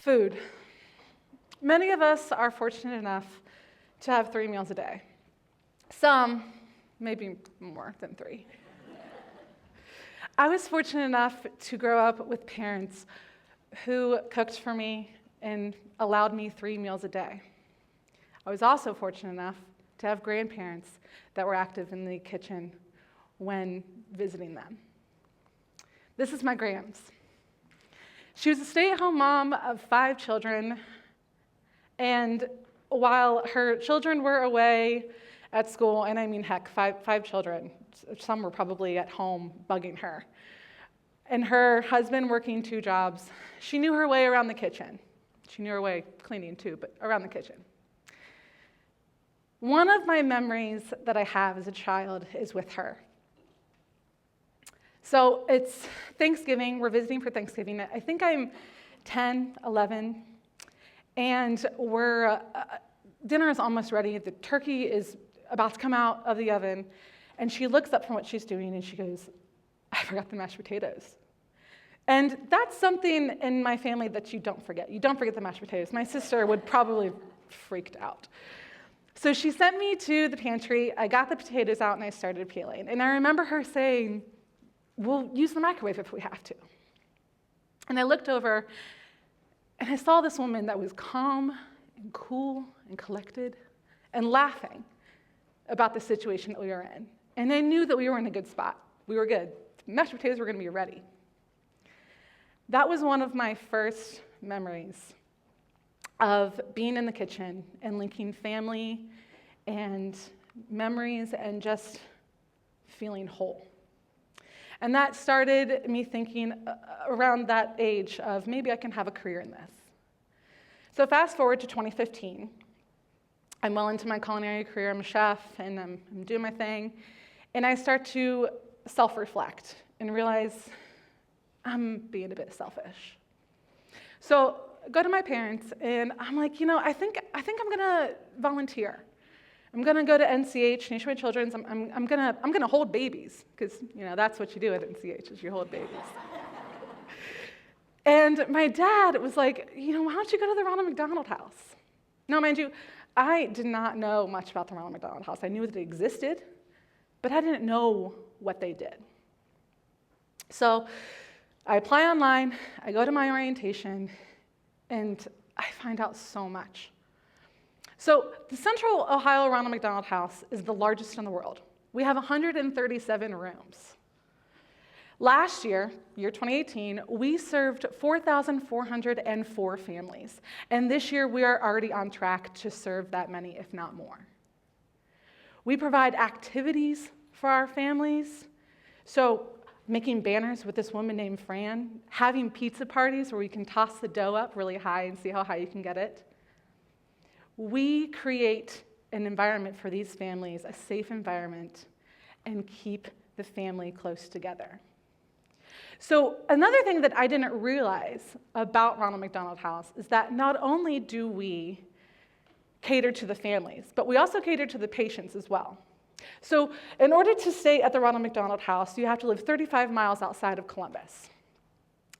Food. Many of us are fortunate enough to have 3 meals a day. Some, maybe more than 3. I was fortunate enough to grow up with parents who cooked for me and allowed me 3 meals a day. I was also fortunate enough to have grandparents that were active in the kitchen when visiting them. This is my Grams. She was a stay-at-home mom of 5 children, and while her children were away at school, and I mean, heck, five children, some were probably at home bugging her, and her husband working 2 jobs, she knew her way around the kitchen. She knew her way cleaning too, but around the kitchen. One of my memories that I have as a child is with her. So it's Thanksgiving, we're visiting for Thanksgiving. I think I'm 10, 11, and dinner is almost ready. The turkey is about to come out of the oven, and she looks up from what she's doing and she goes, I forgot the mashed potatoes. And that's something in my family that you don't forget. You don't forget the mashed potatoes. My sister would probably have freaked out. So she sent me to the pantry. I got the potatoes out and I started peeling. And I remember her saying, we'll use the microwave if we have to. And I looked over and I saw this woman that was calm and cool and collected and laughing about the situation that we were in. And I knew that we were in a good spot. We were good. Mashed potatoes were going to be ready. That was one of my first memories of being in the kitchen and linking family and memories and just feeling whole. And that started me thinking around that age of maybe I can have a career in this. So fast forward to 2015. I'm well into my culinary career. I'm a chef and I'm doing my thing. And I start to self-reflect and realize I'm being a bit selfish. So I go to my parents and I'm like, I think I'm gonna volunteer. I'm going to go to NCH, Nationwide Children's. I'm going to hold babies because, that's what you do at NCH is you hold babies. And my dad was like, why don't you go to the Ronald McDonald house? Now, mind you, I did not know much about the Ronald McDonald house. I knew that it existed, but I didn't know what they did. So I apply online, I go to my orientation, and I find out so much. So the Central Ohio Ronald McDonald House is the largest in the world. We have 137 rooms. Last year, year 2018, we served 4,404 families. And this year, we are already on track to serve that many, if not more. We provide activities for our families. So making banners with this woman named Fran, having pizza parties where we can toss the dough up really high and see how high you can get it. We create an environment for these families, a safe environment, and keep the family close together. So another thing that I didn't realize about Ronald McDonald House is that not only do we cater to the families, but we also cater to the patients as well. So in order to stay at the Ronald McDonald House, you have to live 35 miles outside of Columbus.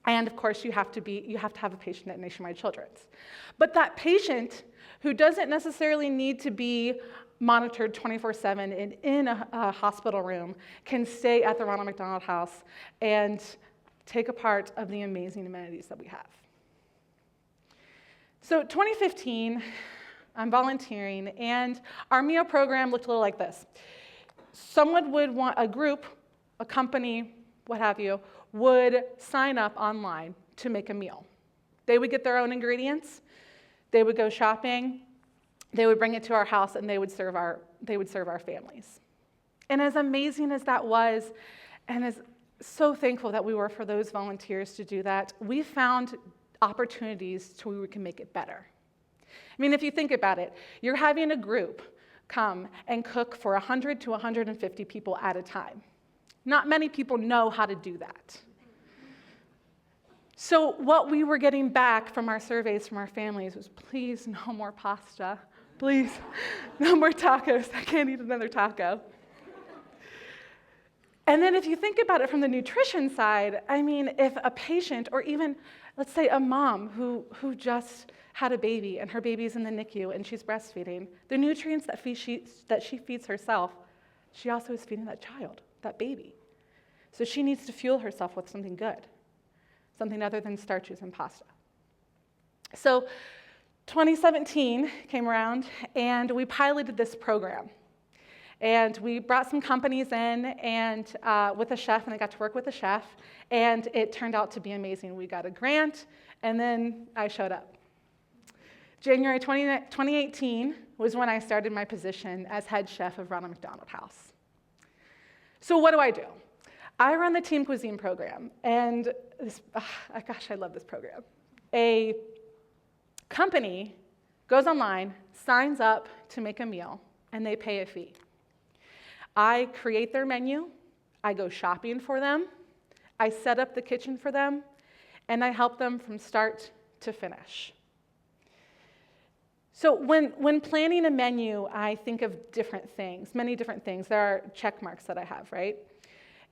And of course, you have to have a patient at Nationwide Children's. But that patient who doesn't necessarily need to be monitored 24/7 and in a hospital room can stay at the Ronald McDonald House and take a part of the amazing amenities that we have. So 2015, I'm volunteering, and our meal program looked a little like this. Someone would want a group, a company, what have you, would sign up online to make a meal. They would get their own ingredients, they would go shopping, they would bring it to our house, and they would serve our families. And as amazing as that was, and as so thankful that we were for those volunteers to do that, we found opportunities to where we can make it better. I mean, if you think about it, you're having a group come and cook for 100 to 150 people at a time. Not many people know how to do that. So what we were getting back from our surveys from our families was, please, no more pasta. Please, no more tacos. I can't eat another taco. And then if you think about it from the nutrition side, I mean, if a patient or even Let's say a mom who just had a baby and her baby's in the NICU and she's breastfeeding. The nutrients that she feeds herself, she also is feeding that child, that baby. So she needs to fuel herself with something good, something other than starches and pasta. So 2017 came around and we piloted this program. And we brought some companies in and with a chef, and I got to work with a chef, and it turned out to be amazing. We got a grant, and then I showed up. January 2018 was when I started my position as head chef of Ronald McDonald House. So what do? I run the Team Cuisine program, and gosh, I love this program. A company goes online, signs up to make a meal, and they pay a fee. I create their menu, I go shopping for them, I set up the kitchen for them, and I help them from start to finish. So when planning a menu, I think of different things, many different things. There are check marks that I have, right?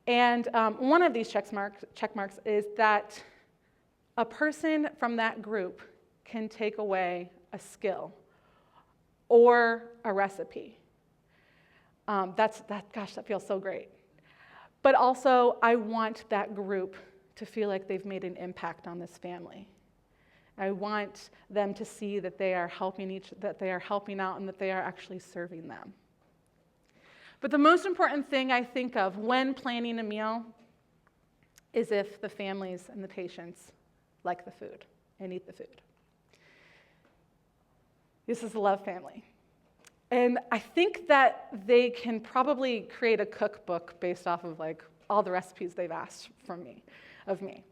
And one of these check marks is that a person from that group can take away a skill or a recipe. Gosh, that feels so great. But also, I want that group to feel like they've made an impact on this family. I want them to see that they are helping out and that they are actually serving them. But the most important thing I think of when planning a meal is if the families and the patients like the food and eat the food. This is a love family. And I think that they can probably create a cookbook based off of all the recipes they've asked of me.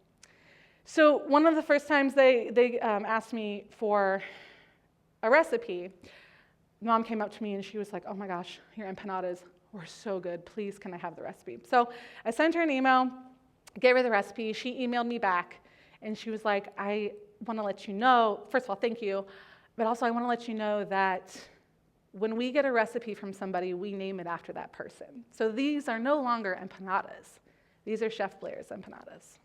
So one of the first times they asked me for a recipe, Mom came up to me and she was like, "Oh my gosh, your empanadas were so good. Please, can I have the recipe?" So I sent her an email, gave her the recipe. She emailed me back and she was like, "I want to let you know, first of all, thank you, but also I want to let you know that when we get a recipe from somebody, we name it after that person. So these are no longer empanadas. These are Chef Blair's empanadas."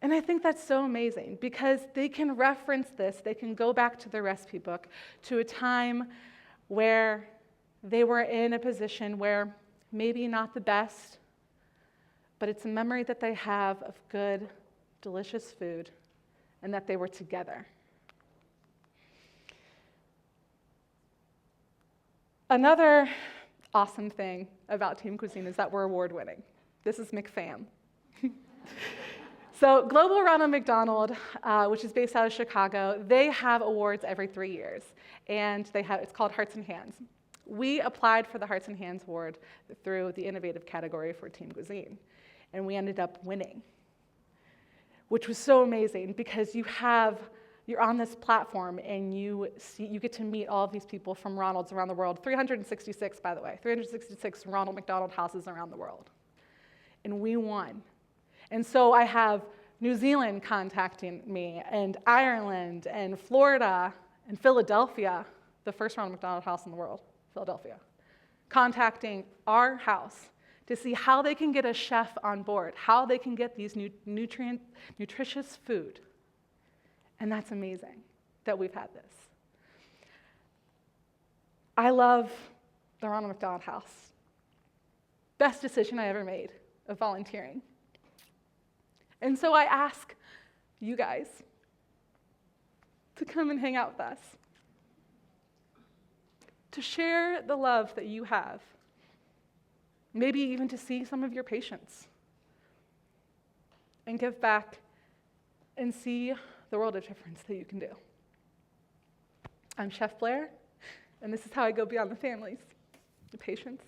And I think that's so amazing because they can reference this, they can go back to their recipe book to a time where they were in a position where maybe not the best, but it's a memory that they have of good, delicious food and that they were together. Another awesome thing about Team Cuisine is that we're award-winning. This is McFam. So Global Ronald McDonald, which is based out of Chicago, they have awards every 3 years, and it's called Hearts and Hands. We applied for the Hearts and Hands Award through the innovative category for Team Cuisine, and we ended up winning, which was so amazing because you're on this platform and you get to meet all of these people from Ronald's around the world. 366, by the way, 366 Ronald McDonald houses around the world. And we won. And so I have New Zealand contacting me, and Ireland, and Florida, and Philadelphia, the first Ronald McDonald house in the world, Philadelphia, contacting our house to see how they can get a chef on board, how they can get these nutritious food. And that's amazing that we've had this. I love the Ronald McDonald House. Best decision I ever made of volunteering. And so I ask you guys to come and hang out with us, to share the love that you have, maybe even to see some of your patients, and give back and see the world of difference that you can do. I'm Chef Blair, and this is how I go beyond the families, the patients,